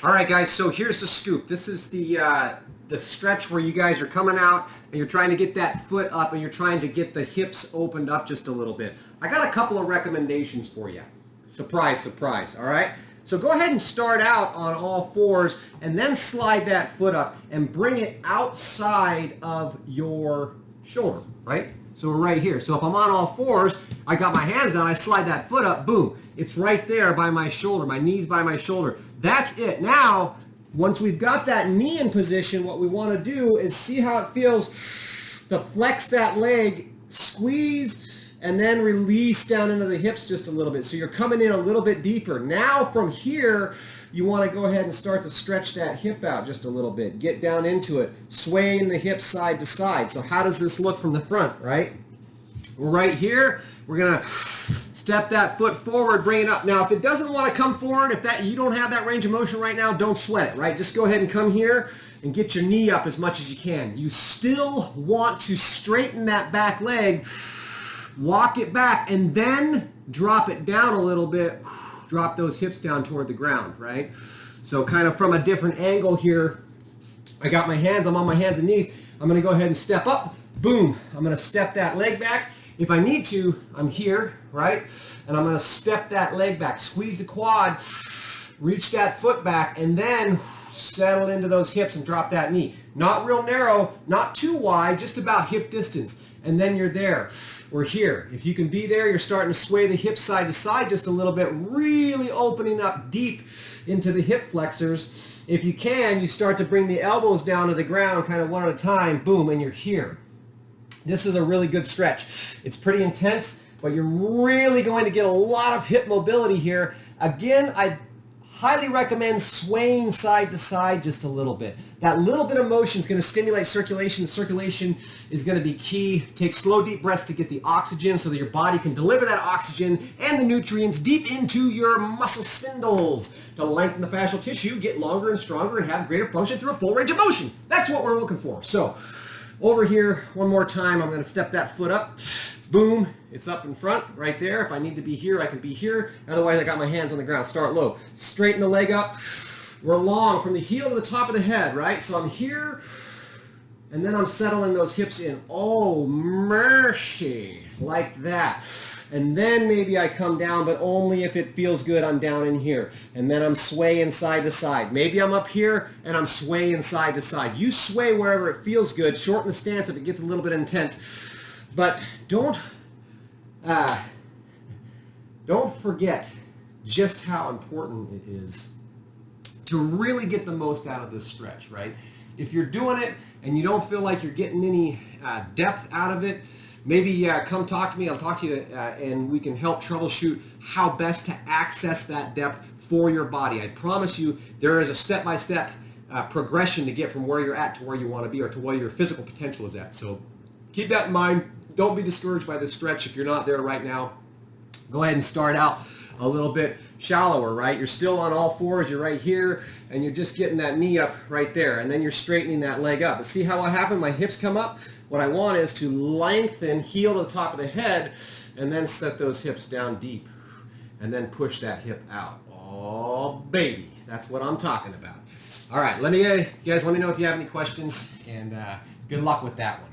All right, guys, so here's the scoop. This is the stretch where you guys are coming out and you're trying to get that foot up and you're trying to get the hips opened up just a little bit. I got a couple of recommendations for you. Surprise, surprise, all right? So go ahead and start out on all fours and then slide that foot up and bring it outside of your shoulder, right? So we're right here. So if I'm on all fours, I got my hands down, I slide that foot up, boom. It's right there by my shoulder, my knee's by my shoulder. That's it. Now, once we've got that knee in position, what we want to do is see how it feels to flex that leg, squeeze, and then release down into the hips just a little bit. So you're coming in a little bit deeper. Now from here, you want to go ahead and start to stretch that hip out just a little bit. Get down into it, swaying the hips side to side. So how does this look from the front, right? We're right here. We're going to step that foot forward, bring it up. Now, if it doesn't want to come forward, if that you don't have that range of motion right now, don't sweat it, right? Just go ahead and come here and get your knee up as much as you can. You still want to straighten that back leg, walk it back, and then drop it down a little bit. Drop those hips down toward the ground, right? So kind of from a different angle here, I got my hands, I'm on my hands and knees. I'm going to go ahead and step up. Boom. I'm going to step that leg back. If I need to, I'm here, right? And I'm going to step that leg back, squeeze the quad, reach that foot back, and then settle into those hips and drop that knee. Not real narrow, not too wide, just about hip distance. And then you're there. We're here. If you can be there, you're starting to sway the hips side to side just a little bit, really opening up deep into the hip flexors. If you can, you start to bring the elbows down to the ground kind of one at a time, boom, and you're here. This is a really good stretch. It's pretty intense, but you're really going to get a lot of hip mobility here. Again, I highly recommend swaying side to side just a little bit. That little bit of motion is going to stimulate circulation. The circulation is going to be key. Take slow, deep breaths to get the oxygen so that your body can deliver that oxygen and the nutrients deep into your muscle spindles to lengthen the fascial tissue, get longer and stronger, and have greater function through a full range of motion. That's what we're looking for. So over here, one more time, I'm going to step that foot up. Boom, it's up in front right there. If I need to be here, I can be here. Otherwise, I got my hands on the ground. Start low. Straighten the leg up. We're long from the heel to the top of the head, right? So I'm here, and then I'm settling those hips in. Oh, mercy, like that. And then maybe I come down, but only if it feels good. I'm down in here. And then I'm swaying side to side. Maybe I'm up here, and I'm swaying side to side. You sway wherever it feels good. Shorten the stance if it gets a little bit intense. But don't forget just how important it is to really get the most out of this stretch, right? If you're doing it and you don't feel like you're getting any depth out of it, maybe come talk to me. I'll talk to you and we can help troubleshoot how best to access that depth for your body. I promise you there is a step-by-step progression to get from where you're at to where you want to be or to where your physical potential is at. So keep that in mind. Don't be discouraged by this stretch if you're not there right now. Go ahead and start out a little bit shallower, right? You're still on all fours, you're right here, and you're just getting that knee up right there, and then you're straightening that leg up. But see how what happened? My hips come up. What I want is to lengthen, heel to the top of the head, and then set those hips down deep, and then push that hip out. Oh, baby, that's what I'm talking about. All right, guys, let me know if you have any questions, and good luck with that one.